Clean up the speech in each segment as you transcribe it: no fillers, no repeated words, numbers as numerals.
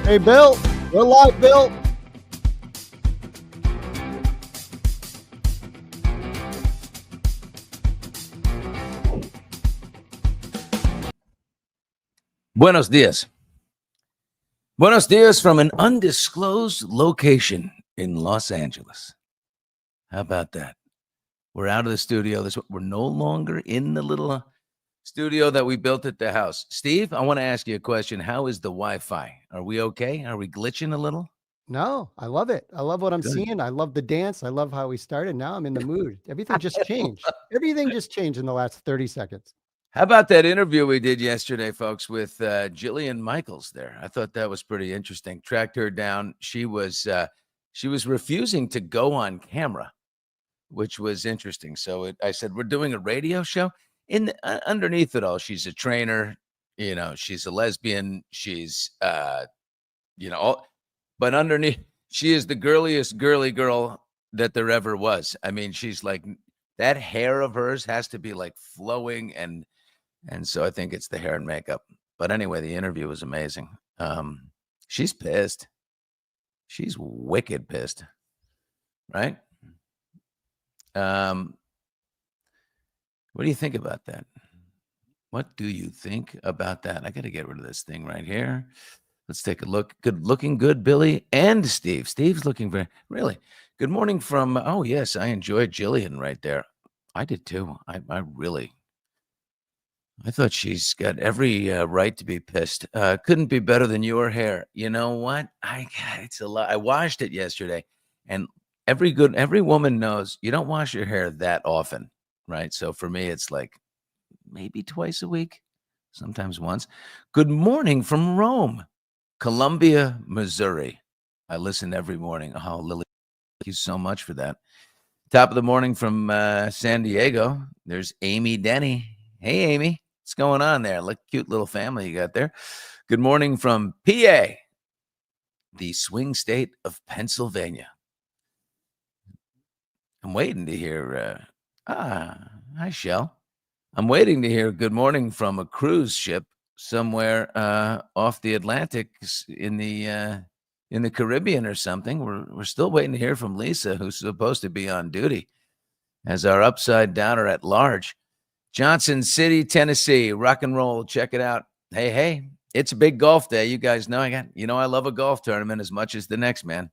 Hey, Bill. We're live, Bill. Buenos dias. Buenos dias from an undisclosed location in Los Angeles. How about that? We're out of the studio. We're no longer in the little studio that we built at the house. Steve, I want to ask you a question. How is the Wi-Fi? Are we okay? Are we glitching a little? No, I love it. I love what I'm Good. seeing. I love the dance. I love how we started. Now I'm in the mood. Everything just changed. Everything just changed in the last 30 seconds. How about that interview we did yesterday, folks, with Jillian Michaels there? I thought that was pretty interesting. Tracked her down. She was refusing to go on camera, which was interesting. So I said, we're doing a radio show. Underneath it all, she's a trainer. You know, she's a lesbian. She's, but underneath, she is the girliest girly girl that there ever was. I mean, she's like, that hair of hers has to be like flowing. And so I think it's the hair and makeup. But anyway, the interview was amazing. She's pissed. She's wicked pissed. Right? What do you think about that? What do you think about that? I got to get rid of this thing right here. Let's take a look. Looking good, Billy and Steve. Steve's looking very, really. Good morning from, oh, yes, I enjoyed Jillian right there. I did too. I thought she's got every right to be pissed. Couldn't be better than your hair. You know what? It's a lot. I washed it yesterday, and every woman knows you don't wash your hair that often, right? So for me, it's like maybe twice a week, sometimes once. Good morning from Rome, Columbia, Missouri. I listen every morning. Oh, Lily, thank you so much for that. Top of the morning from San Diego. There's Amy Denny. Hey, Amy. What's going on there? Look, cute little family you got there. Good morning from PA, the swing state of Pennsylvania. I'm waiting to hear, hi, Shell. I'm waiting to hear good morning from a cruise ship somewhere off the Atlantic in the Caribbean or something. We're still waiting to hear from Lisa, who's supposed to be on duty as our upside downer at large. Johnson City, Tennessee, rock and roll. Check it out. Hey, it's a big golf day. You guys know I love a golf tournament as much as the next man.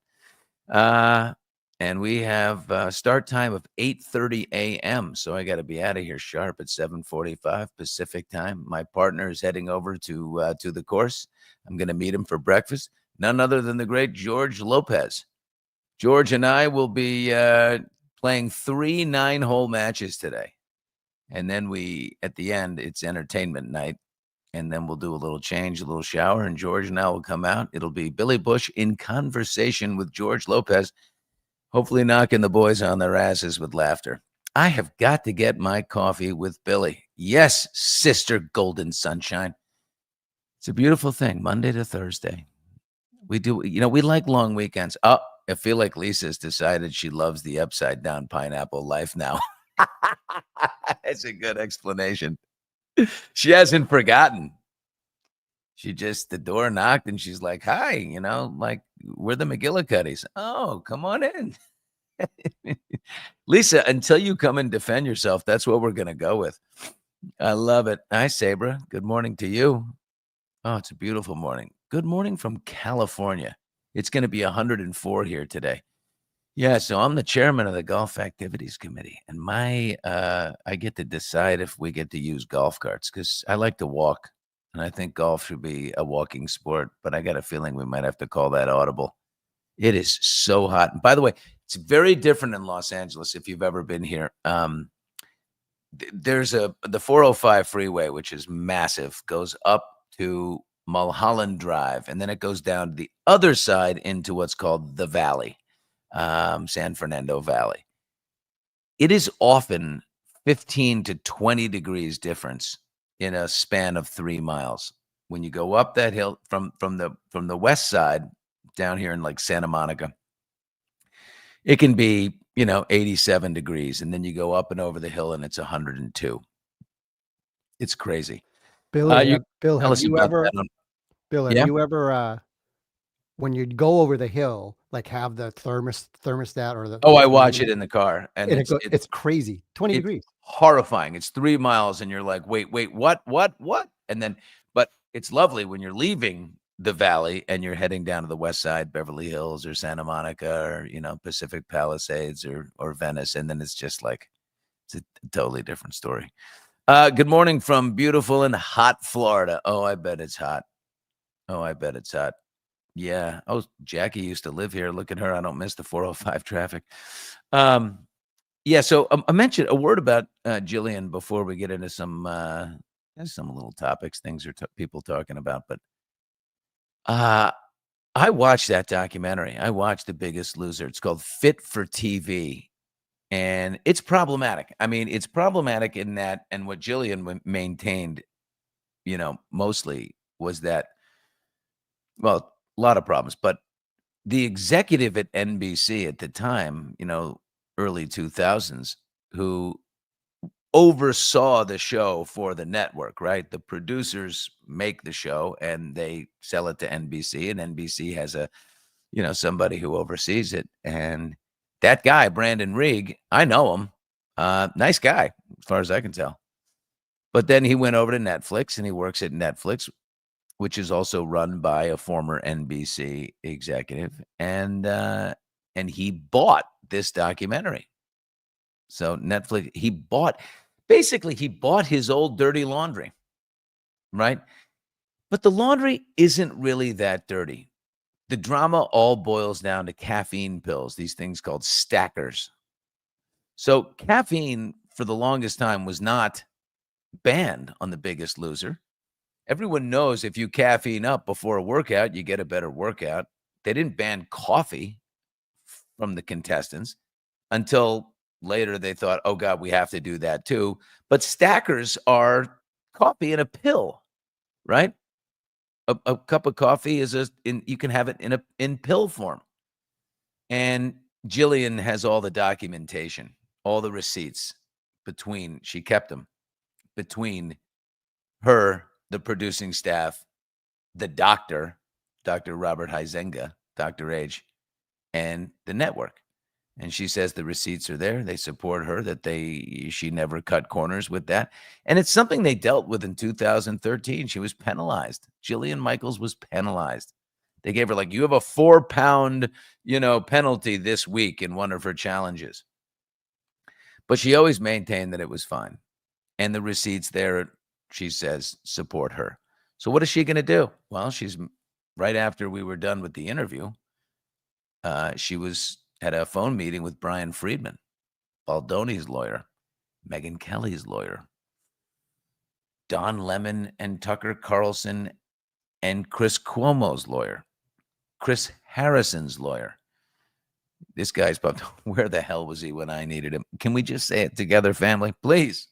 And we have start time of 8:30 a.m. So I got to be out of here sharp at 7:45 Pacific time. My partner is heading over to the course. I'm going to meet him for breakfast. None other than the great George Lopez. George and I will be playing 3 9-hole matches today. And then at the end, it's entertainment night. And then we'll do a little change, a little shower, and George and I will come out. It'll be Billy Bush in conversation with George Lopez, hopefully knocking the boys on their asses with laughter. I have got to get my coffee with Billy. Yes, Sister Golden Sunshine. It's a beautiful thing, Monday to Thursday. We do, we like long weekends. Oh, I feel like Lisa's decided she loves the upside down pineapple life now. That's a good explanation. She hasn't forgotten. The door knocked and she's like, hi, like we're the McGillicuddies. Oh, come on in. Lisa, until you come and defend yourself, that's what we're going to go with. I love it. Hi, Sabra. Good morning to you. Oh, it's a beautiful morning. Good morning from California. It's going to be 104 here today. Yeah, so I'm the chairman of the Golf Activities Committee, and I get to decide if we get to use golf carts because I like to walk, and I think golf should be a walking sport, but I got a feeling we might have to call that audible. It is so hot. And by the way, it's very different in Los Angeles if you've ever been here. There's the 405 freeway, which is massive, goes up to Mulholland Drive, and then it goes down to the other side into what's called the Valley. San Fernando Valley. It is often 15 to 20 degrees difference in a span of 3 miles. When you go up that hill from the west side down here in like Santa Monica, it can be, 87 degrees. And then you go up and over the hill and it's 102. It's crazy. Bill, Tell have us you about ever, that. Bill, have Yeah? you ever when you'd go over the hill, like have the thermostat or Oh, the I watch thermometer, it in the car, and and it's crazy, 20 it's degrees. horrifying. It's 3 miles, and you're like, "Wait, wait, what?" And then but it's lovely when you're leaving the valley and you're heading down to the west side, Beverly Hills or Santa Monica or, Pacific Palisades or Venice, and then it's just like it's a totally different story. Good morning from beautiful and hot Florida. Oh, I bet it's hot. Oh, I bet it's hot. Yeah. Oh, Jackie used to live here. Look at her. I don't miss the 405 traffic. Um, yeah. So I mentioned a word about Jillian before we get into some little topics, things are people talking about. But uh, I watched that documentary. I watched The Biggest Loser. It's called Fit for TV. And it's problematic. I mean, it's problematic in that, and what Jillian maintained, mostly was that, well, a lot of problems, but the executive at NBC at the time, early 2000s, who oversaw the show for the network, right? The producers make the show and they sell it to NBC, and NBC has somebody who oversees it. And that guy, Brandon Reig, I know him. Nice guy, as far as I can tell. But then he went over to Netflix and he works at Netflix, which is also run by a former NBC executive, and he bought this documentary. So Netflix, he bought his old dirty laundry, right? But the laundry isn't really that dirty. The drama all boils down to caffeine pills, these things called stackers. So caffeine for the longest time was not banned on The Biggest Loser. Everyone knows if you caffeine up before a workout, you get a better workout. They didn't ban coffee from the contestants until later they thought, oh God, we have to do that too. But stackers are coffee in a pill, right? A cup of coffee you can have it in pill form. And Jillian has all the documentation, all the receipts she kept them between her, the producing staff, the doctor, Dr. Robert Huizenga, Dr. H, and the network. And she says the receipts are there. They support her that she never cut corners with that. And it's something they dealt with in 2013. She was penalized. Jillian Michaels was penalized. They gave her you have a 4-pound, penalty this week in one of her challenges. But she always maintained that it was fine. And the receipts there, she says, support her. So what is she going to do? Well, right after we were done with the interview, she was at a phone meeting with Brian Friedman, Baldoni's lawyer, Megyn Kelly's lawyer, Don Lemon and Tucker Carlson and Chris Cuomo's lawyer, Chris Harrison's lawyer. This guy's pumped. Where the hell was he when I needed him? Can we just say it together, family? Please.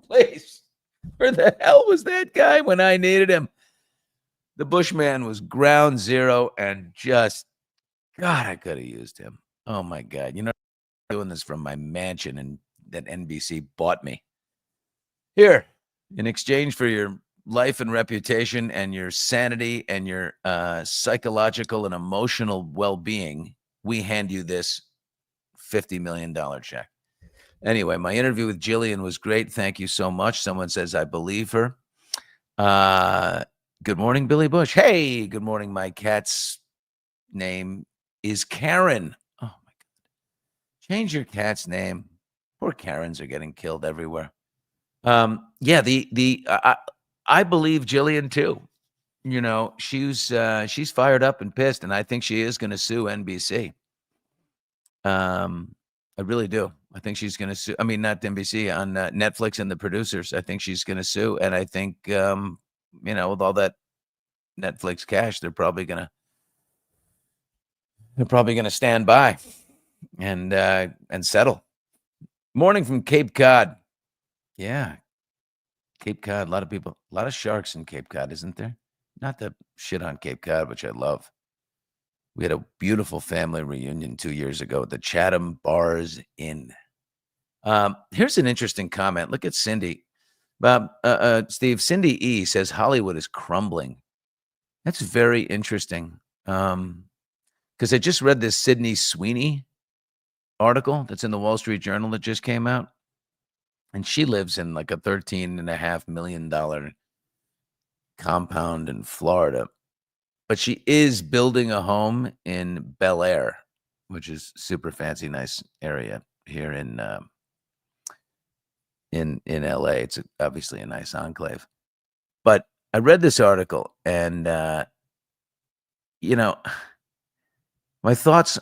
Please. Where the hell was that guy when I needed him? The Bushman was ground zero and just, God, I could have used him. Oh, my God. I'm doing this from my mansion, and that NBC bought me. Here, in exchange for your life and reputation and your sanity and your psychological and emotional well-being, we hand you this $50 million check. Anyway, my interview with Jillian was great. Thank you so much. Someone says, I believe her. Good morning, Billy Bush. Hey, good morning. My cat's name is Karen. Oh, my God. Change your cat's name. Poor Karens are getting killed everywhere. Yeah, I believe Jillian too. She's fired up and pissed, and I think she is going to sue NBC. I really do. I think she's going to sue. I mean, not NBC, on Netflix and the producers. I think she's going to sue, and I think with all that Netflix cash, they're probably going to stand by and settle. Morning from Cape Cod. Yeah, Cape Cod. A lot of sharks in Cape Cod, isn't there? Not to shit on Cape Cod, which I love. We had a beautiful family reunion 2 years ago at the Chatham Bars Inn. Here's an interesting comment. Look at Cindy. Steve, Cindy E says Hollywood is crumbling. That's very interesting. Because I just read this Sydney Sweeney article that's in the Wall Street Journal that just came out, and she lives in like a $13.5 million compound in Florida, but she is building a home in Bel Air, which is super fancy, nice area here in LA. It's obviously a nice enclave. But I read this article, and you know, my thoughts.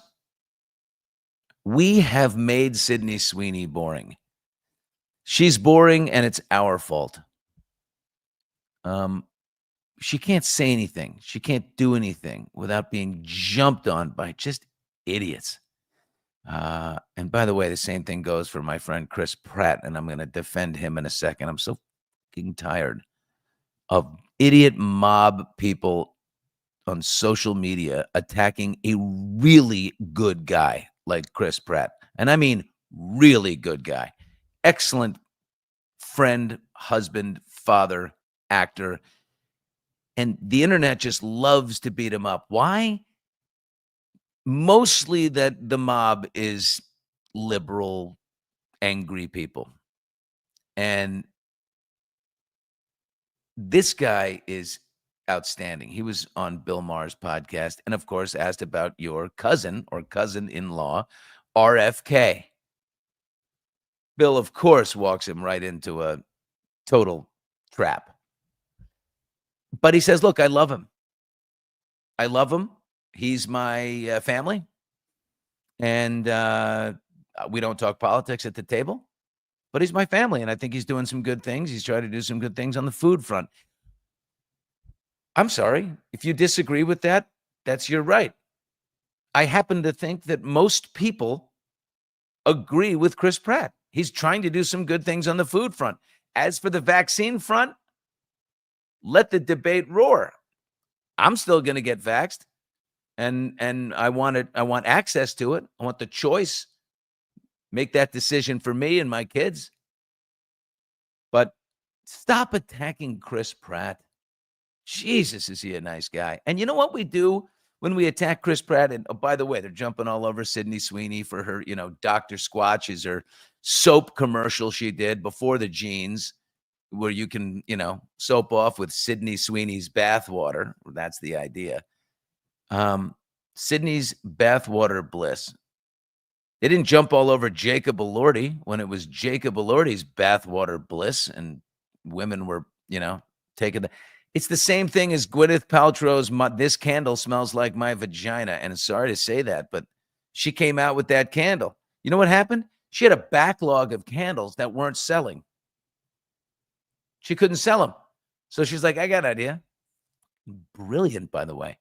We have made Sydney Sweeney boring. She's boring, and it's our fault. She can't say anything. She can't do anything without being jumped on by just idiots. And by the way, the same thing goes for my friend Chris Pratt, and I'm going to defend him in a second. I'm so fucking tired of idiot mob people on social media attacking a really good guy like Chris Pratt. And I mean, really good guy. Excellent friend, husband, father, actor. And the internet just loves to beat him up. Why? Mostly that the mob is liberal, angry people. And this guy is outstanding. He was on Bill Maher's podcast and, of course, asked about your cousin or cousin-in-law, RFK. Bill, of course, walks him right into a total trap. But he says, look, I love him. I love him. He's my family. And we don't talk politics at the table. But he's my family, and I think he's doing some good things. He's trying to do some good things on the food front. I'm sorry. If you disagree with that, that's your right. I happen to think that most people agree with Chris Pratt. He's trying to do some good things on the food front. As for the vaccine front, let the debate roar. I'm still going to get vaxxed, and I want it. I want access to it. I want the choice. Make that decision for me and my kids. But stop attacking Chris Pratt. Jesus, is he a nice guy? And you know what we do when we attack Chris Pratt? And oh, by the way, they're jumping all over Sydney Sweeney for her, Dr. Squatch is her soap commercial she did before the jeans, where you can, soap off with Sydney Sweeney's bathwater. That's the idea. Sydney's bathwater bliss. They didn't jump all over Jacob Elordi when it was Jacob Elordi's bathwater bliss, and women were, taking the. It's the same thing as Gwyneth Paltrow's "This Candle Smells Like My Vagina." And sorry to say that, but she came out with that candle. You know what happened? She had a backlog of candles that weren't selling. She couldn't sell them. So she's like, I got an idea. Brilliant, by the way.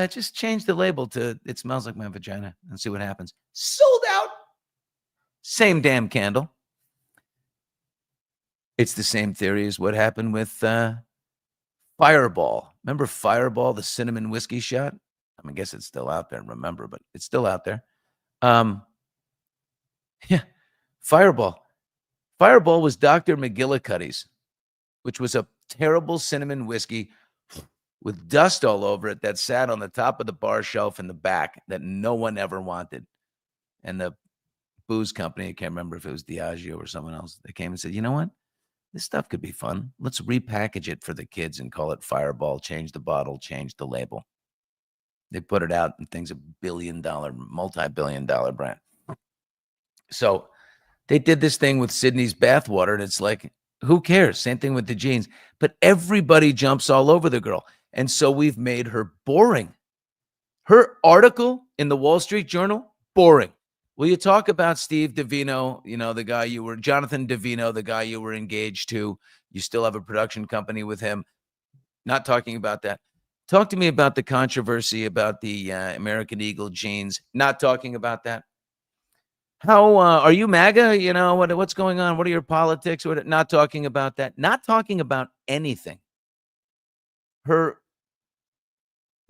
Just change the label to "It Smells Like My Vagina" and see what happens. Sold out. Same damn candle. It's the same theory as what happened with Fireball. Remember Fireball, the cinnamon whiskey shot? I guess it's still out there, remember, but it's still out there. Yeah, Fireball. Fireball was Dr. McGillicuddy's, which was a terrible cinnamon whiskey with dust all over it that sat on the top of the bar shelf in the back that no one ever wanted. And the booze company, I can't remember if it was Diageo or someone else, they came and said, you know what? This stuff could be fun. Let's repackage it for the kids and call it Fireball. Change the bottle, change the label. They put it out and things $1 billion, multi-billion-dollar brand. So they did this thing with Sydney's bathwater, and it's like, who cares? Same thing with the jeans. But everybody jumps all over the girl. And so we've made her boring. Her article in the Wall Street Journal, boring. Will you talk about Steve Davino, the guy Jonathan Davino, the guy you were engaged to? You still have a production company with him. Not talking about that. Talk to me about the controversy about the American Eagle jeans. Not talking about that. How are you MAGA? What's going on? What are your politics? Not talking about that. Not talking about anything.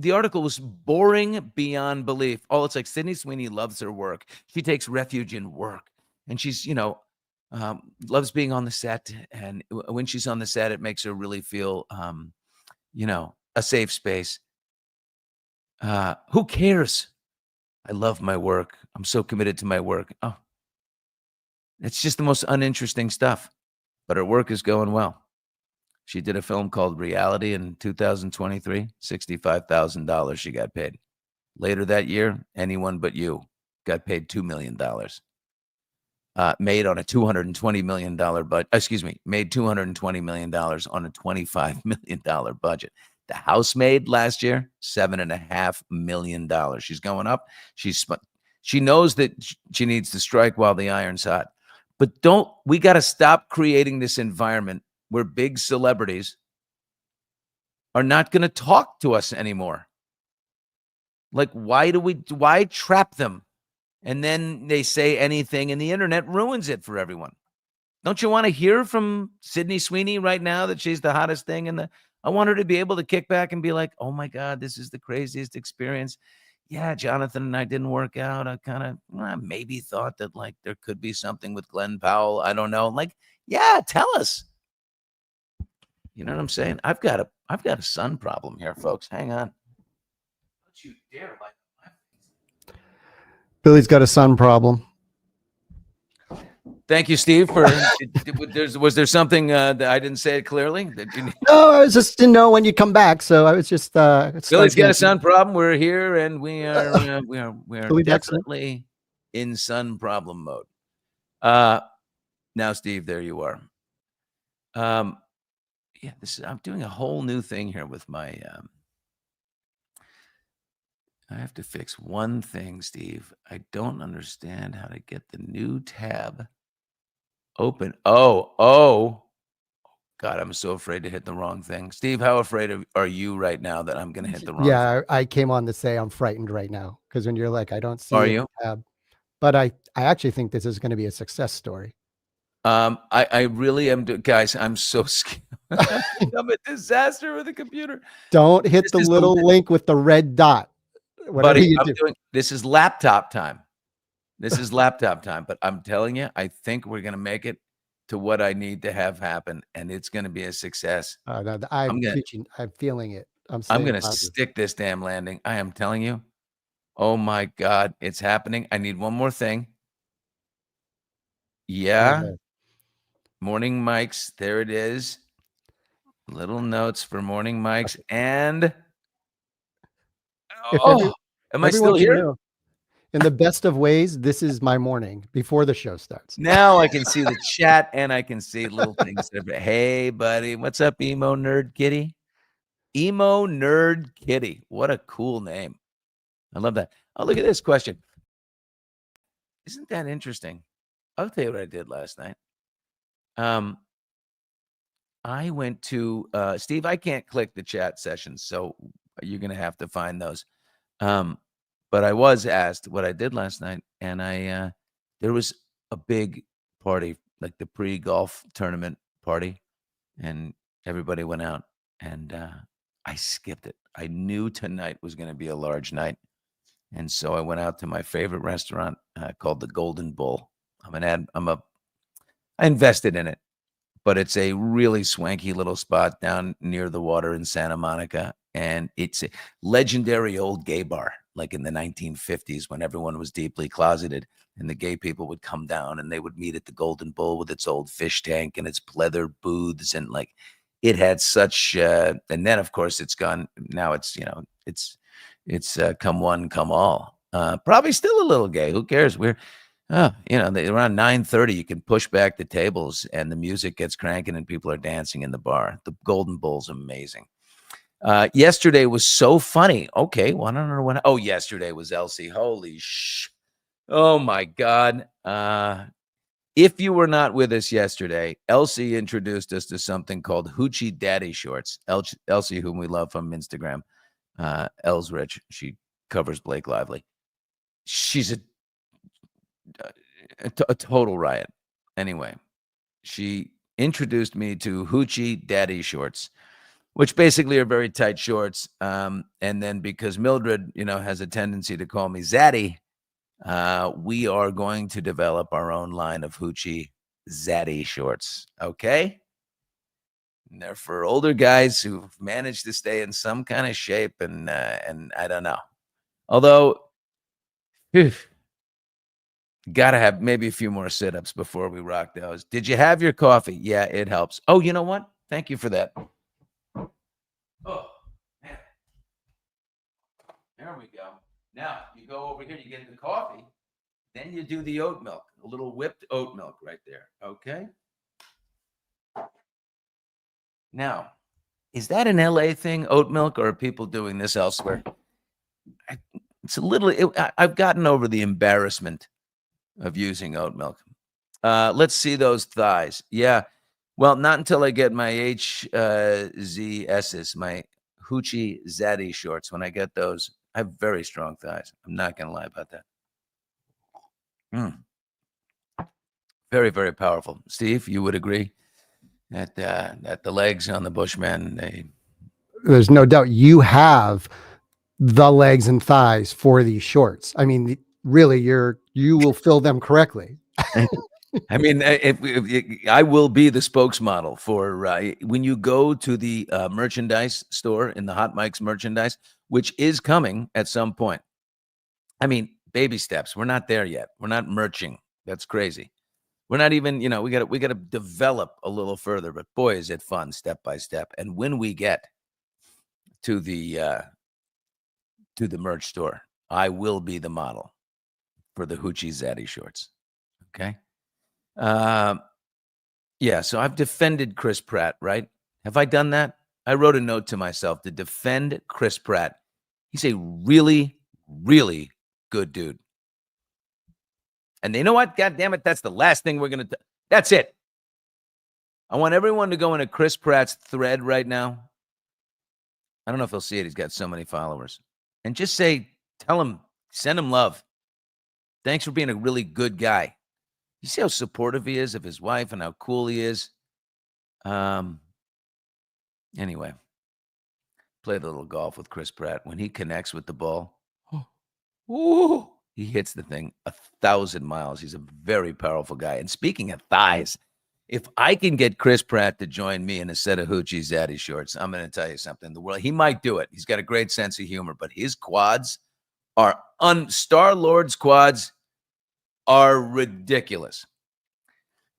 The article was boring beyond belief. Oh, it's like Sydney Sweeney loves her work. She takes refuge in work. And she's, loves being on the set. And when she's on the set, it makes her really feel, a safe space. Who cares? I love my work. I'm so committed to my work. Oh, it's just the most uninteresting stuff. But her work is going well. She did a film called Reality in 2023, $65,000 she got paid. Later that year, Anyone But You got paid $2 million. Made on a $220 million budget. Excuse me, made $220 million on a $25 million budget. The Housemaid last year, $7.5 million. She's going up. She knows that she needs to strike while the iron's hot. But we got to stop creating this environment where big celebrities are not going to talk to us anymore. Like, why trap them? And then they say anything, and the internet ruins it for everyone. Don't you want to hear from Sydney Sweeney right now that she's the hottest thing? I want her to be able to kick back and be like, oh my God, this is the craziest experience. Yeah, Jonathan and I didn't work out. I kind of maybe thought that like there could be something with Glenn Powell. I don't know. Like, yeah, tell us. You know what I'm saying? I've got a sun problem here, folks. Hang on. Don't you dare like. Billy's got a sun problem. Thank you, Steve. Was there something that I didn't say it clearly? No, I was just didn't know when you come back, so I was just. Billy's got a sun problem. We're here, and we are definitely in sun problem mode. Now, Steve, there you are. Yeah, I'm doing a whole new thing here with my. I have to fix one thing, Steve. I don't understand how to get the new tab open. Oh, God, I'm so afraid to hit the wrong thing. Steve, how afraid are you right now that I'm going to hit the wrong thing? Yeah, I came on to say I'm frightened right now because when you're like, I don't see Are a you? tab, but I actually think this is going to be a success story. I really am, guys. I'm so scared. I'm a disaster with a computer. Don't hit the little link with the red dot. Whatever Buddy, you do. This is laptop time. This is laptop time. But I'm telling you, I think we're going to make it to what I need to have happen, and it's going to be a success. No, I'm feeling it. I'm going to stick this damn landing. I am telling you. Oh my God, it's happening. I need one more thing. Yeah. Okay. Morning mics. There it is. Little notes for morning mics. And am I still here? Know, in the best of ways, this is my morning before the show starts. Now I can see the chat and I can see little things. Hey, buddy. What's up, Emo Nerd Kitty? Emo Nerd Kitty. What a cool name. I love that. Oh, look at this question. Isn't that interesting? I'll tell you what I did last night. I went to Steve. I can't click the chat sessions, so you're gonna have to find those. But I was asked what I did last night, and there was a big party, like the pre-golf tournament party, and everybody went out, and I skipped it. I knew tonight was going to be a large night, and so I went out to my favorite restaurant called the Golden Bull. I invested in it, but it's a really swanky little spot down near the water in Santa Monica, and it's a legendary old gay bar, like in the 1950s when everyone was deeply closeted, and the gay people would come down and they would meet at the Golden Bull with its old fish tank and its pleather booths, and like it had such. And then of course it's gone. Now it's it's come one, come all. Probably still a little gay. Who cares? Around 9:30, you can push back the tables and the music gets cranking and people are dancing in the bar. The Golden Bull's amazing. Yesterday was so funny. Okay, well, I don't know when. Oh, yesterday was Elsie. Holy sh! Oh my God. If you were not with us yesterday, Elsie introduced us to something called Hoochie Zaddy shorts. Elsie, whom we love from Instagram, Els Rich. She covers Blake Lively. She's a total riot. Anyway, she introduced me to Hoochie Zaddy shorts, which basically are very tight shorts. And then because Mildred, has a tendency to call me Zaddy, we are going to develop our own line of Hoochie Zaddy shorts. Okay. And they're for older guys who've managed to stay in some kind of shape. And I don't know. Although, phew, gotta have maybe a few more sit-ups before we rock those. Did you have your coffee? Yeah, it helps. Oh, you know what? Thank you for that. Oh, man. There we go. Now, you go over here, you get the coffee, then you do the oat milk, a little whipped oat milk right there, okay? Now, is that an LA thing, oat milk, or are people doing this elsewhere? It's a little, I've gotten over the embarrassment of using oat milk. Let's see those thighs. Yeah. Well, not until I get my HZSs, my Hoochie Zaddy shorts. When I get those, I have very strong thighs. I'm not going to lie about that. Very, very powerful. Steve, you would agree that the legs on the Bushman, There's no doubt you have the legs and thighs for these shorts. I mean, really, you will fill them correctly. I mean, I will be the spokesmodel for when you go to the merchandise store in the Hot Mike's merchandise, which is coming at some point. I mean, baby steps. We're not there yet. We're not merching. That's crazy. We're not even, we got to develop a little further. But boy, is it fun, step by step. And when we get to the merch store, I will be the model for the Hoochie Zaddy shorts. Okay. Yeah, so I've defended Chris Pratt, right? Have I done that? I wrote a note to myself to defend Chris Pratt. He's a really, really good dude. And you know what? God damn it, that's the last thing we're going to do. That's it. I want everyone to go into Chris Pratt's thread right now. I don't know if he'll see it. He's got so many followers. And just tell him, send him love. Thanks for being a really good guy. You see how supportive he is of his wife and how cool he is? Anyway, played a little golf with Chris Pratt. When he connects with the ball, he hits the thing 1,000 miles. He's a very powerful guy. And speaking of thighs, if I can get Chris Pratt to join me in a set of Hoochie Zaddy shorts, I'm going to tell you something. The world, he might do it. He's got a great sense of humor, but his quads are Star-Lord's quads are ridiculous.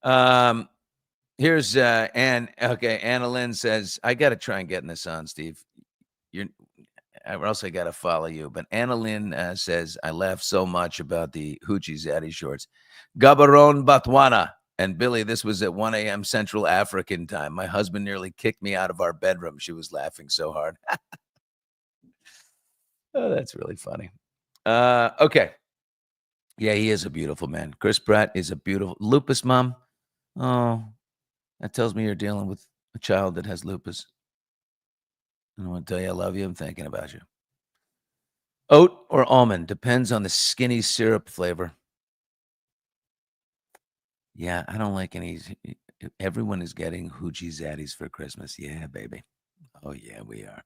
Here's Ann. Okay, Anna Lynn says, I got to try and get in this on, Steve. Or else I got to follow you. But Anna Lynn says, I laugh so much about the Hoochie Zaddy shorts. Gaborone, Botswana. And Billy, this was at 1 a.m. Central African time. My husband nearly kicked me out of our bedroom. She was laughing so hard. Oh, that's really funny. Okay. Yeah, he is a beautiful man. Chris Pratt is a beautiful lupus mom. Oh, that tells me you're dealing with a child that has lupus. I want to tell you I love you. I'm thinking about you. Oat or almond depends on the skinny syrup flavor. Yeah, I don't like any. Everyone is getting Hoochie Zaddies for Christmas. Yeah, baby. Oh yeah, we are.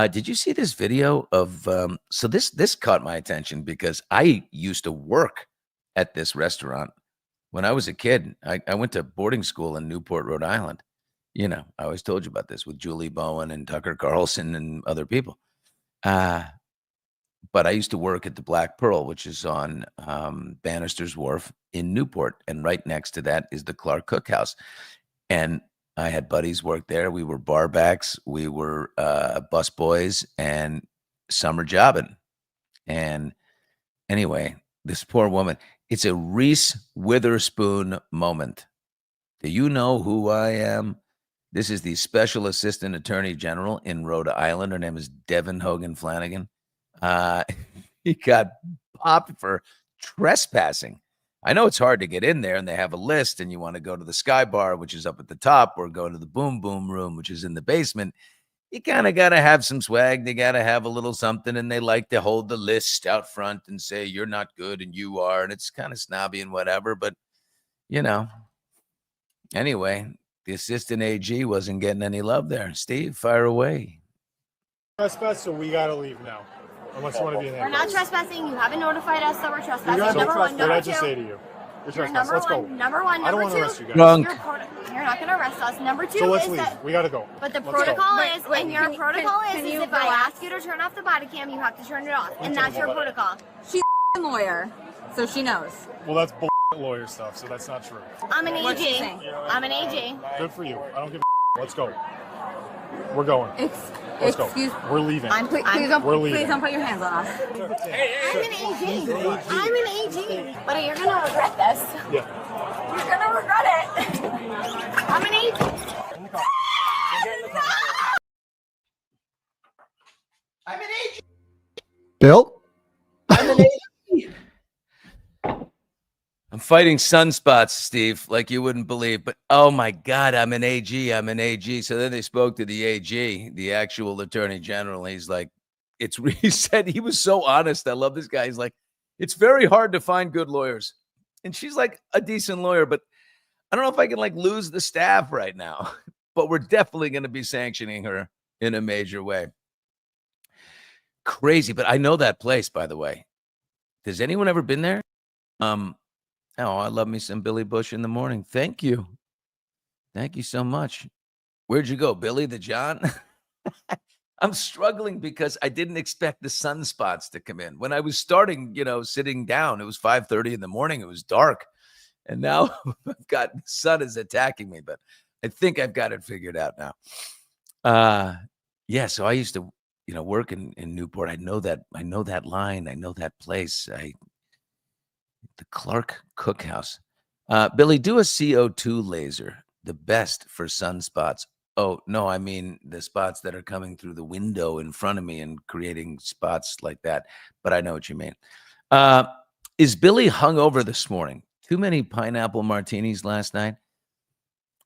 Did you see this video of? So this caught my attention because I used to work at this restaurant when I was a kid. I went to boarding school in Newport, Rhode Island. I always told you about this with Julie Bowen and Tucker Carlson and other people. But I used to work at the Black Pearl, which is on Bannister's Wharf in Newport. And right next to that is the Clark Cookhouse. And I had buddies work there. We were barbacks. We were bus boys and summer jobbing. And anyway, this poor woman, it's a Reese Witherspoon moment. Do you know who I am? This is the Special Assistant Attorney General in Rhode Island. Her name is Devin Hogan Flanagan. He got popped for trespassing. I know it's hard to get in there, and they have a list, and you want to go to the Sky Bar, which is up at the top, or go to the Boom Boom Room, which is in the basement. You kind of got to have some swag. They got to have a little something, and they like to hold the list out front and say, you're not good, and you are, and it's kind of snobby and whatever, but, Anyway, the assistant AG wasn't getting any love there. Steve, fire away. Trespass, so we gotta leave now. Unless you want to be in there. We're not trespassing. You haven't notified us that we're trespassing. What Number one. did I Number just two. say to you? You're You're trespassing. number Let's go. one. Number one. I don't Number want to two. arrest you guys. Drunk. You're not going to arrest us. Number two So let's is leave. that. We gotta go. But the Let's protocol go. is, and your protocol is if I ask you to turn off the body cam, you have to turn it off, and that's your protocol. She's a lawyer, so she knows. Well, that's lawyer stuff, so that's not true. I'm an What's she AG. saying? I'm an AG. Good for you. I don't give a Let's go. We're going. Let's go. Excuse. We're leaving. Please We're leaving. don't put your hands on us. I'm an AG. I'm an AG. But you're gonna regret this. Yeah. You're gonna regret it. I'm an AG. Bill? I'm fighting sunspots, Steve, like you wouldn't believe. But oh my God, I'm an AG. I'm an AG. So then they spoke to the AG, the actual attorney general. He's like, he said he was so honest. I love this guy. He's like, it's very hard to find good lawyers. And she's like a decent lawyer, but I don't know if I can like lose the staff right now. But we're definitely going to be sanctioning her in a major way. Crazy. But I know that place, by the way. Has anyone ever been there? Oh, I love me some Billy Bush in the morning. Thank you. Thank you so much. Where'd you go, Billy the John? I'm struggling because I didn't expect the sunspots to come in. When I was starting, sitting down, it was 5:30 in the morning. It was dark. And now I've got the sun is attacking me, but I think I've got it figured out now. Yeah, so I used to, work in Newport. I know that line. I know that place. The Clark Cookhouse. Billy, do a CO2 laser, the best for sunspots. Oh, no, I mean the spots that are coming through the window in front of me and creating spots like that. But I know what you mean. Is Billy hungover this morning? Too many pineapple martinis last night?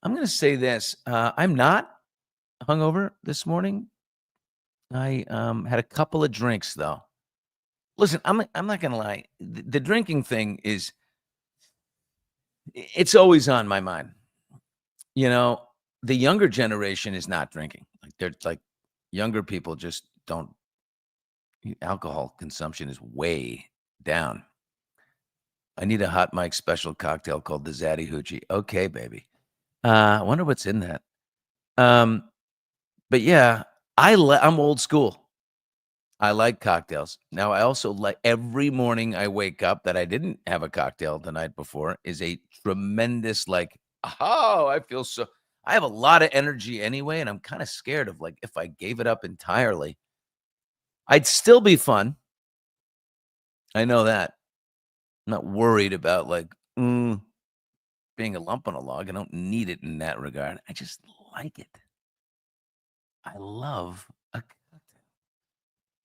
I'm going to say this. I'm not hungover this morning. I had a couple of drinks, though. Listen, I'm not going to lie. The drinking thing it's always on my mind. The younger generation is not drinking. They're like younger people just don't. Alcohol consumption is way down. I need a hot mic special cocktail called the Zaddy Hoochie. Okay, baby. I wonder what's in that. But yeah, I'm old school. I like cocktails. Now, I also like every morning I wake up that I didn't have a cocktail the night before is a tremendous I feel so. I have a lot of energy anyway, and I'm kind of scared of if I gave it up entirely, I'd still be fun. I know that. I'm not worried about being a lump on a log. I don't need it in that regard. I just like it. I love a cocktail.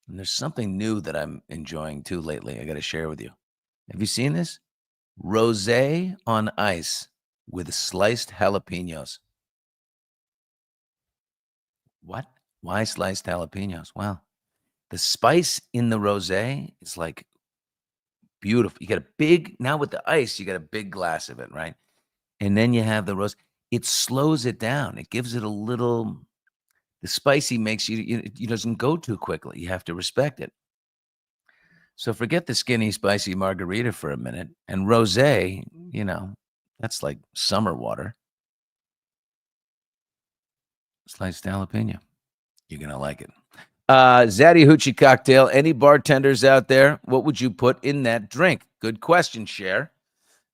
And there's something new that I'm enjoying too lately. I got to share with you. Have you seen this? Rosé on ice with sliced jalapenos. What? Why sliced jalapenos? Well, the spice in the rosé is beautiful. You got now with the ice, you got a big glass of it, right? And then you have the rose. It slows it down. It gives it a little. The spicy makes it doesn't go too quickly. You have to respect it. So forget the skinny, spicy margarita for a minute. And rosé, that's like summer water. Sliced jalapeno. You're going to like it. Zaddy Hoochie cocktail. Any bartenders out there? What would you put in that drink? Good question, Cher.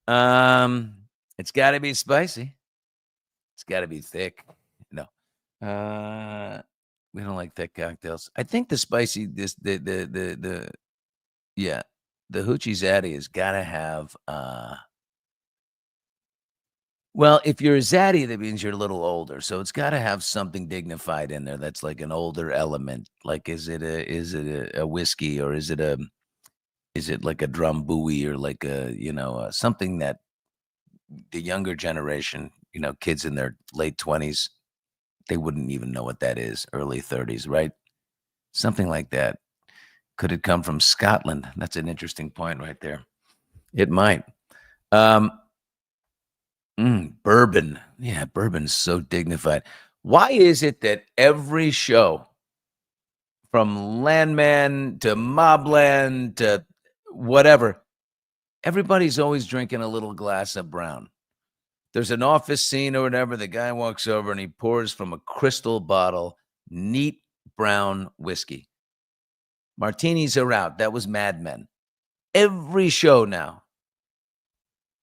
It's got to be spicy. It's got to be thick. No. We don't like thick cocktails. I think the spicy, the Hoochie Zaddy has got to have, well, if you're a Zaddy, that means you're a little older. So it's got to have something dignified in there. That's like an older element. Like, is it a whiskey, or is it like a drum buoy, or like something that the younger generation, kids in their late 20s, they wouldn't even know what that is. Early 30s, right? Something like that. Could it come from Scotland? That's an interesting point right there. It might. Bourbon. Yeah, bourbon's so dignified. Why is it that every show, from Landman to Mobland to whatever, everybody's always drinking a little glass of brown. There's an office scene or whatever. The guy walks over and he pours from a crystal bottle, neat brown whiskey. Martinis are out. That was Mad Men. Every show now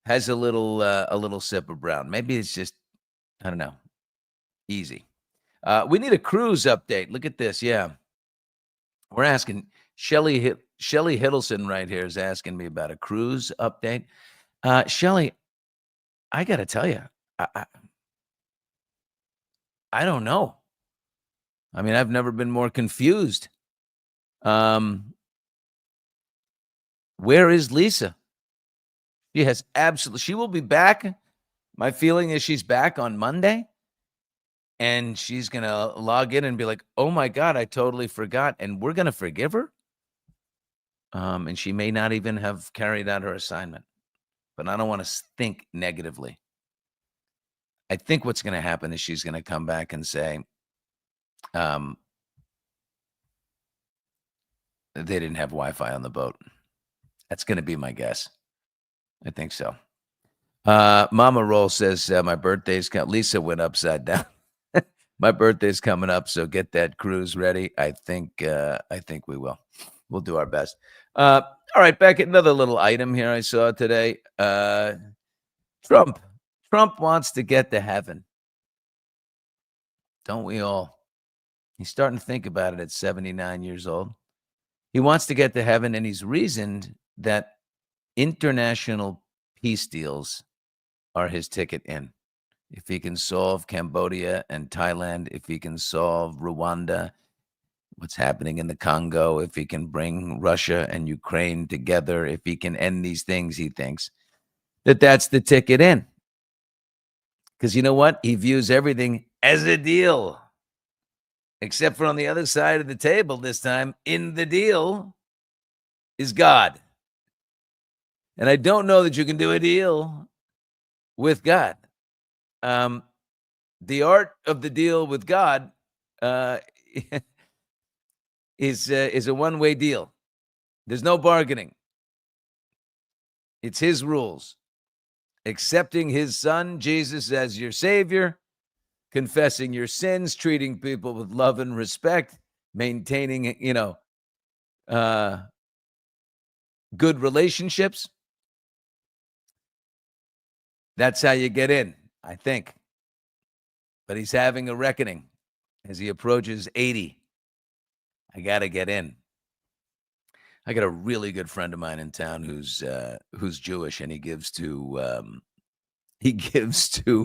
has a little sip of brown. Maybe it's just, I don't know, easy. We need a cruise update. Look at this. Yeah. We're asking Shelly Hiddleston right here is asking me about a cruise update. Shelly, I got to tell you, I don't know. I mean, I've never been more confused. Where is Lisa? She will be back. My feeling is she's back on Monday. And she's going to log in and be like, oh, my God, I totally forgot. And we're going to forgive her. And she may not even have carried out her assignment. But I don't want to think negatively. I think what's going to happen is she's going to come back and say, they didn't have Wi-Fi on the boat. That's going to be my guess. I think so. Mama Roll says, my birthday's coming. Lisa went upside down. My birthday's coming up, so get that cruise ready. I think we will. We'll do our best. All right, back at another little item here I saw today. Trump wants to get to heaven. Don't we all? He's starting to think about it at 79 years old. He wants to get to heaven, and he's reasoned that international peace deals are his ticket in. If he can solve Cambodia and Thailand, if he can solve Rwanda, what's happening in the Congo, if he can bring Russia and Ukraine together, if he can end these things, he thinks that that's the ticket in. Because you know what? He views everything as a deal. Except for on the other side of the table this time, in the deal is God. And I don't know that you can do a deal with God. The art of the deal with God is a one-way deal. There's no bargaining. It's his rules. Accepting his son, Jesus, as your savior, confessing your sins, treating people with love and respect, maintaining, good relationships. That's how you get in, I think. But he's having a reckoning as he approaches 80. I got to get in. I got a really good friend of mine in town who's Jewish, and he gives to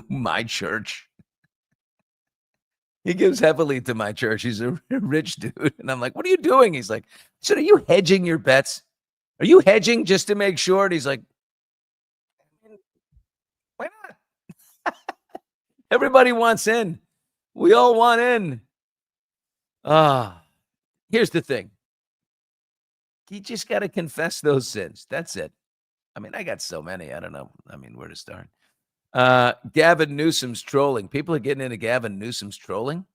my church. He gives heavily to my church. He's a rich dude. And I'm like, what are you doing? He's like, so are you hedging your bets? Are you hedging just to make sure? And he's like, why not? Everybody wants in. We all want in. Here's the thing. You just got to confess those sins. That's it. I mean, I got so many. I don't know. I mean, where to start? Gavin Newsom's trolling. People are getting into Gavin Newsom's trolling.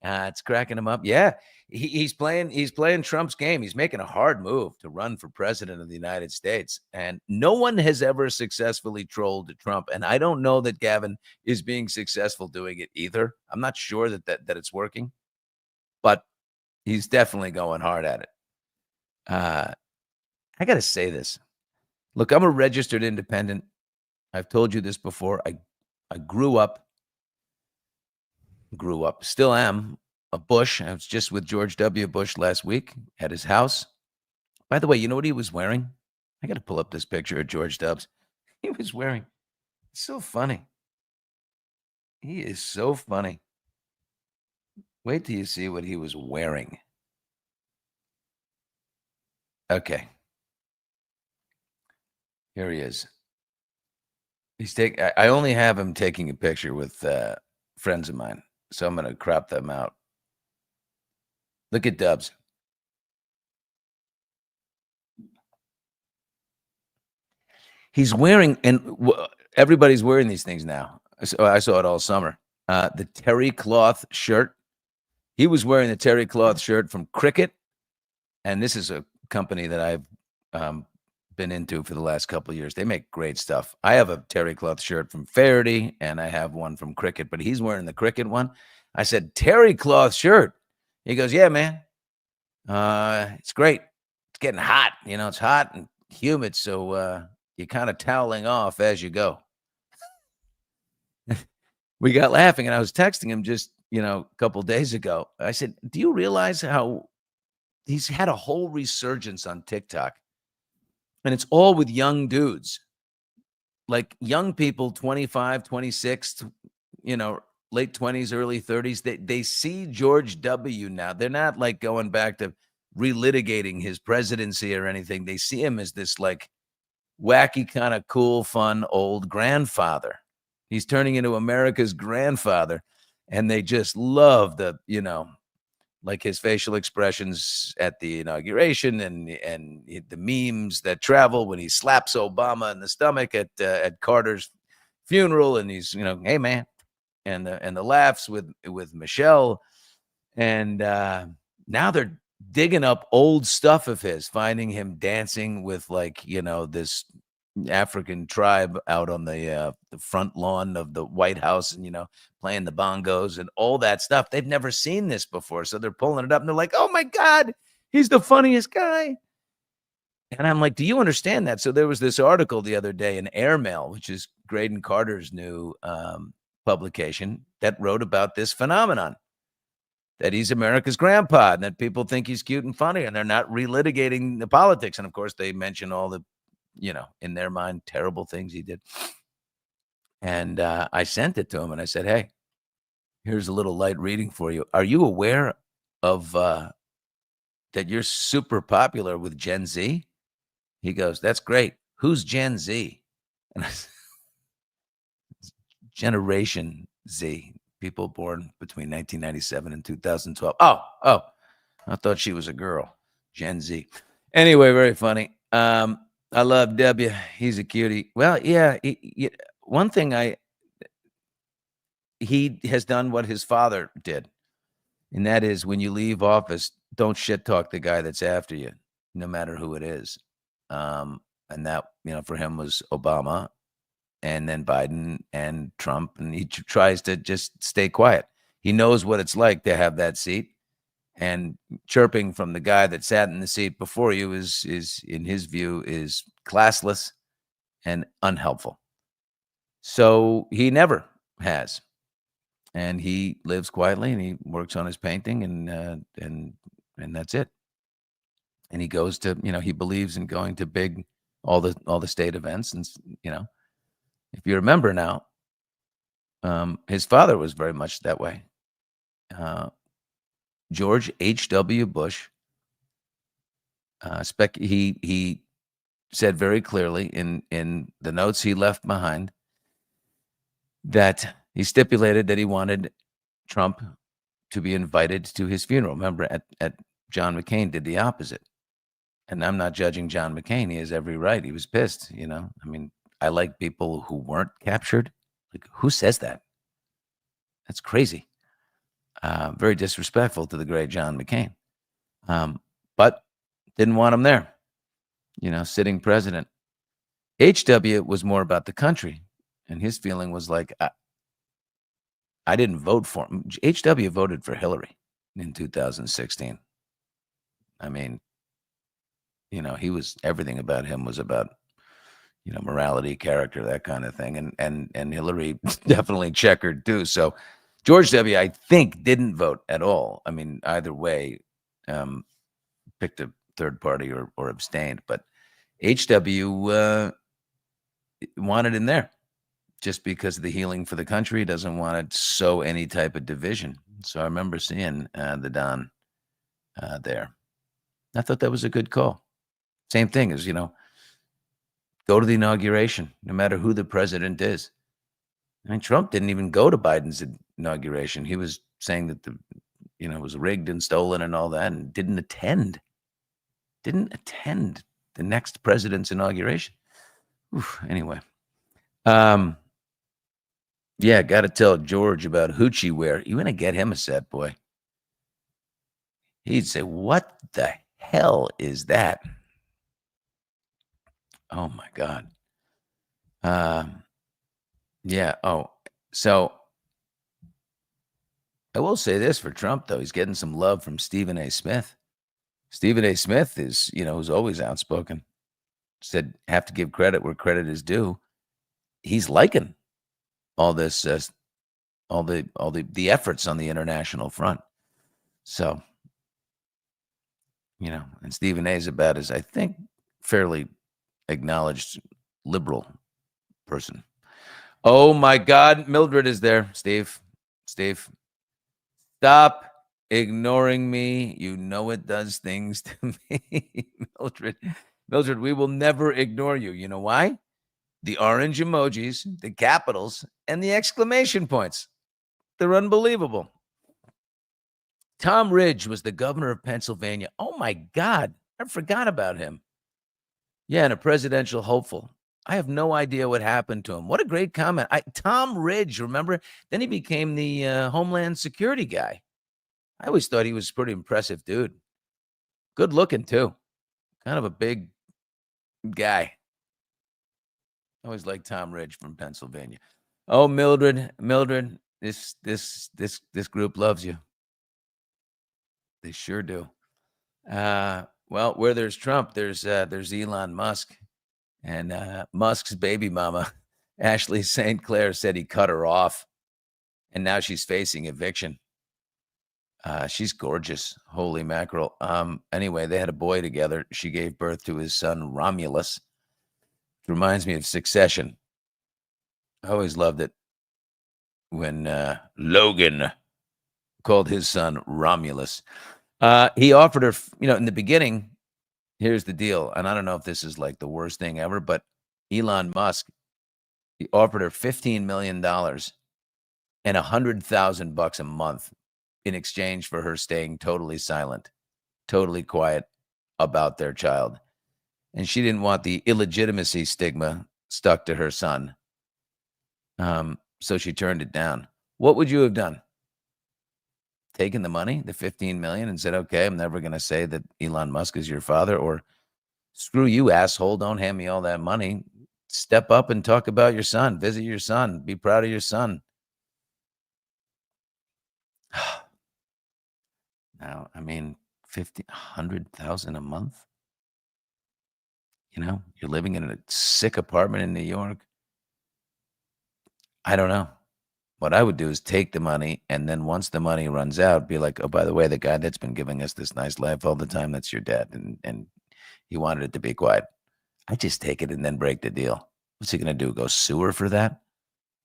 It's cracking him up. Yeah, he's playing Trump's game. He's making a hard move to run for president of the United States. And no one has ever successfully trolled Trump. And I don't know that Gavin is being successful doing it either. I'm not sure that it's working. But he's definitely going hard at it. I got to say this. Look, I'm a registered independent. I've told you this before. I grew up, still am a Bush. I was just with George W. Bush last week at his house. By the way, you know what he was wearing? I got to pull up this picture of George Dubs. He was wearing, it's so funny. He is so funny. Wait till you see what he was wearing. Okay. Here he is. I only have him taking a picture with friends of mine, so I'm going to crop them out. Look at Dubs. He's wearing, and everybody's wearing these things now. I saw it all summer. The terry cloth shirt. He was wearing the terry cloth shirt from Cricket, and this is a company that I've been into for the last couple of years. They make great stuff. I have a terry cloth shirt from Faraday, and I have one from Cricket, but he's wearing the Cricket one. I said, terry cloth shirt. He goes, yeah, man. It's great. It's getting hot. It's hot and humid, so you're kind of toweling off as you go. We got laughing, and I was texting him just, a couple days ago. I said, do you realize how he's had a whole resurgence on TikTok? And it's all with young dudes, like young people, 25, 26, late 20s, early 30s. They see George W. now. They're not like going back to relitigating his presidency or anything. They see him as this like wacky, kind of cool, fun old grandfather. He's turning into America's grandfather. And they just love the, like his facial expressions at the inauguration and the memes that travel when he slaps Obama in the stomach at Carter's funeral. And he's, hey, man. And the laughs with Michelle. And now they're digging up old stuff of his, finding him dancing with like, this African tribe out on the front lawn of the White House and, playing the bongos and all that stuff. They've never seen this before. So they're pulling it up and they're like, oh my God, he's the funniest guy. And I'm like, do you understand that? So there was this article the other day in Airmail, which is Graydon Carter's new publication, that wrote about this phenomenon, that he's America's grandpa and that people think he's cute and funny and they're not relitigating the politics. And of course they mention all the, in their mind, terrible things he did. And I sent it to him and I said, hey, here's a little light reading for you. Are you aware of that you're super popular with Gen Z? He goes, that's great. Who's Gen Z? And I said, Generation Z, people born between 1997 and 2012. Oh, I thought she was a girl. Gen Z. Anyway, very funny. I love W. He's a cutie. Well, yeah. One thing he has done what his father did, and that is when you leave office, don't shit talk the guy that's after you, no matter who it is. And that, for him was Obama and then Biden and Trump, and he tries to just stay quiet. He knows what it's like to have that seat, and chirping from the guy that sat in the seat before you is in his view is classless and unhelpful. So he never has, and he lives quietly and he works on his painting and that's it. And he goes to, he believes in going to all the state events, and if you remember now, his father was very much that way. George H.W. Bush, he said very clearly in the notes he left behind that he stipulated that he wanted Trump to be invited to his funeral. Remember, at John McCain did the opposite. And I'm not judging John McCain. He has every right. He was pissed, I mean, I like people who weren't captured. Like, who says that? That's crazy. Very disrespectful to the great John McCain. But didn't want him there, sitting president. HW was more about the country. And his feeling was like, I didn't vote for him. HW voted for Hillary in 2016. I mean, he was, everything about him was about, morality, character, that kind of thing. And Hillary definitely checkered too. So George W., I think, didn't vote at all. I mean, either way, picked a third party or abstained. But HW wanted in there just because of the healing for the country. Doesn't want to sow any type of division. So I remember seeing the Don there. I thought that was a good call. Same thing as, go to the inauguration, no matter who the president is. I mean, Trump didn't even go to Biden's inauguration. He was saying that it was rigged and stolen and all that, and didn't attend the next president's inauguration. Oof, anyway. Yeah, got to tell George about Hoochie wear. You want to get him a set, boy. He'd say, what the hell is that? Oh my God. Yeah. Oh, so I will say this for Trump, though. He's getting some love from Stephen A. Smith. Stephen A. Smith is, who's always outspoken. Said, have to give credit where credit is due. He's liking all this, all the efforts on the international front. So, and Stephen A. is about as, I think, fairly acknowledged liberal person. Oh my God, Mildred is there. Steve, stop ignoring me. You know it does things to me. Mildred, we will never ignore you. You know why? The orange emojis, the capitals, and the exclamation points. They're unbelievable. Tom Ridge was the governor of Pennsylvania. Oh my God, I forgot about him. Yeah, and a presidential hopeful. I have no idea what happened to him. What a great comment. Tom Ridge, remember? Then he became the Homeland Security guy. I always thought he was a pretty impressive dude. Good looking, too. Kind of a big guy. I always liked Tom Ridge from Pennsylvania. Oh, Mildred, this group loves you. They sure do. Well, where there's Trump, there's Elon Musk. And Musk's baby mama, Ashley St. Clair, said he cut her off. And now she's facing eviction. She's gorgeous. Holy mackerel. Anyway, they had a boy together. She gave birth to his son, Romulus. It reminds me of Succession. I always loved it when Logan called his son Romulus. He offered her, in the beginning, here's the deal. And I don't know if this is like the worst thing ever, but Elon Musk, he offered her $15 million and $100,000 a month in exchange for her staying totally silent, totally quiet about their child. And she didn't want the illegitimacy stigma stuck to her son. So she turned it down. What would you have done? Taken the money, the 15 million, and said, okay, I'm never going to say that Elon Musk is your father, or screw you, asshole, don't hand me all that money. Step up and talk about your son, visit your son, be proud of your son. Now, I mean, 100,000 a month. You're living in a sick apartment in New York. I don't know. What I would do is take the money, and then once the money runs out, be like, oh, by the way, the guy that's been giving us this nice life all the time, that's your dad, and he wanted it to be quiet. I just take it and then break the deal. What's he going to do? Go sue her for that?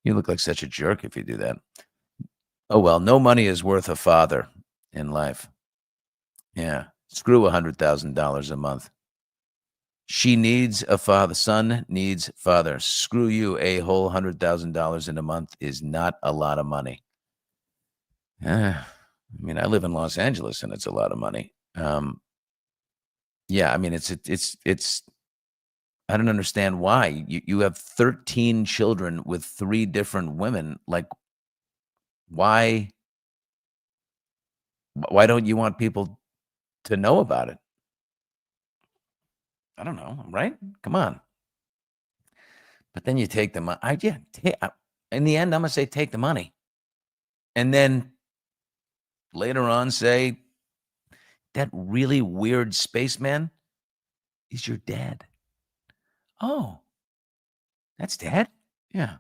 You look like such a jerk if you do that. Oh, well, no money is worth a father in life. Yeah. Screw $100,000 a month. She needs a father. Son needs father. Screw you. A whole $100,000 in a month is not a lot of money. I mean, I live in Los Angeles and it's a lot of money. Yeah, I mean, it's. I don't understand why you have 13 children with 3 different women. Like, why don't you want people to know about it? I don't know, right? Come on. But then you take the money. In the end, I'm going to say take the money. And then later on say, that really weird spaceman is your dad. Oh, that's dad? Yeah.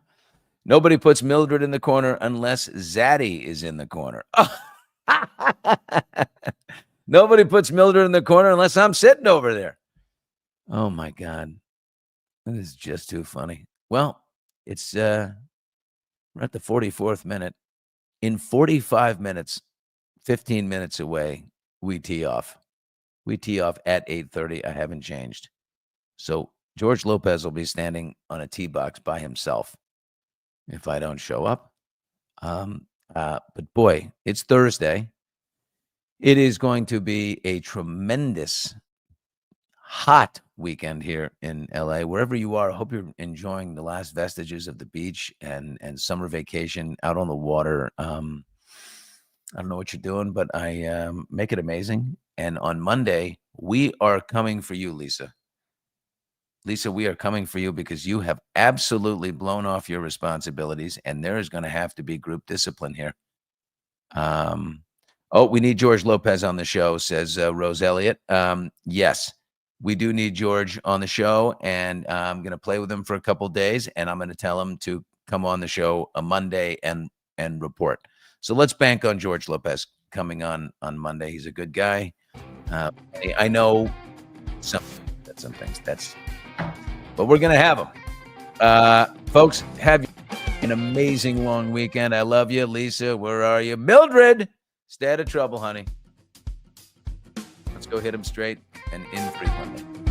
Nobody puts Mildred in the corner unless Zaddy is in the corner. Nobody puts Mildred in the corner unless I'm sitting over there. Oh, my God. That is just too funny. Well, it's we're at the 44th minute. In 45 minutes, 15 minutes away, we tee off. We tee off at 8:30. I haven't changed. So George Lopez will be standing on a tee box by himself if I don't show up. But boy, it's Thursday. It is going to be a tremendous, hot weekend here in LA. Wherever you are, I hope you're enjoying the last vestiges of the beach and summer vacation out on the water. I don't know what you're doing, but I make it amazing. And on Monday, we are coming for you, Lisa. Lisa, we are coming for you because you have absolutely blown off your responsibilities, and there is going to have to be group discipline here. We need George Lopez on the show, says Rose Elliott. Yes, we do need George on the show, and I'm going to play with him for a couple of days, and I'm going to tell him to come on the show a Monday and report. So let's bank on George Lopez coming on Monday. He's a good guy. I know some things but we're going to have him. Folks, have an amazing long weekend. I love you. Lisa, where are you? Mildred, stay out of trouble, honey. Let's go hit him straight and infrequently.